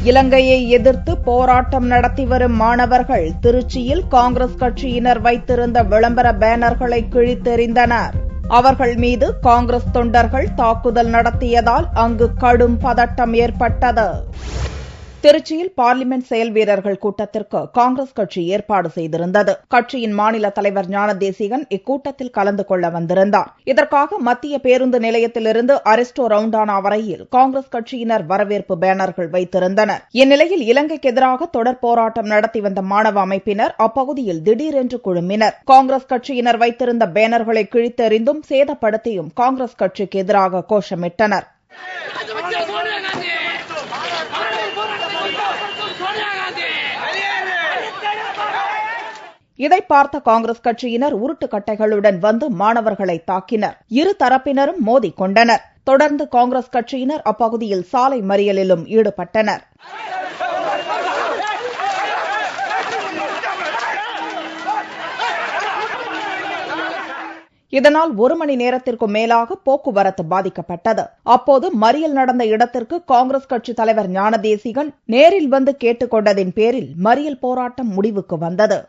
இலங்கையை எதிர்த்து போராட்டம் நடத்தி வரும் மாணவர்கள் திருச்சியில் காங்கிரஸ் கட்சியினர் வைத்திருந்த விளம்பர பேனர்களை கிழித்தெறிந்தனர். அவர்கள் மீது காங்கிரஸ் தொண்டர்கள் தாக்குதல் நடத்தியதால் அங்கு கடும் பதட்டம் ஏற்பட்டது. திருச்சியில் பார்லிமென்ட் செயல் வீரர்கள் கூட்டத்திற்கு காங்கிரஸ் கட்சி ஏற்பாடு செய்திருந்தது. கட்சியின் மாநில தலைவர் ஞானதேசிகன் இக்கூட்டத்தில் கலந்து கொள்ள வந்திருந்தார். இதற்காக மத்திய பேருந்து நிலையத்திலிருந்து அரிஸ்டோ ரவுண்டானா வரையில் காங்கிரஸ் கட்சியினர் வரவேற்பு பேனர்கள் வைத்திருந்தனர். இந்நிலையில் இலங்கைக்கு எதிராக தொடர் போராட்டம் நடத்தி வந்த மாணவ அமைப்பினர் அப்பகுதியில் திடீரென்று குழுமினர். காங்கிரஸ் கட்சியினர் வைத்திருந்த பேனர்களை கிழித்தெறிந்தும் சேதப்படுத்தியும் காங்கிரஸ் கட்சிக்கு எதிராக கோஷமிட்டனர். இதை பார்த்த காங்கிரஸ் கட்சியினர் உருட்டுக்கட்டைகளுடன் வந்து மாணவர்களை தாக்கினர். இரு தரப்பினரும் மோதிக் கொண்டனர். தொடர்ந்து காங்கிரஸ் கட்சியினர் அப்பகுதியில் சாலை மறியலிலும் ஈடுபட்டனர். இதனால் 1 மணி நேரத்திற்கும் மேலாக போக்குவரத்து பாதிக்கப்பட்டது. அப்போது மறியல் நடந்த இடத்திற்கு காங்கிரஸ் கட்சி தலைவர் ஞானதேசிகன் நேரில் வந்து கேட்டுக் கொண்டதின் பேரில் மறியல் போராட்டம் முடிவுக்கு வந்தது.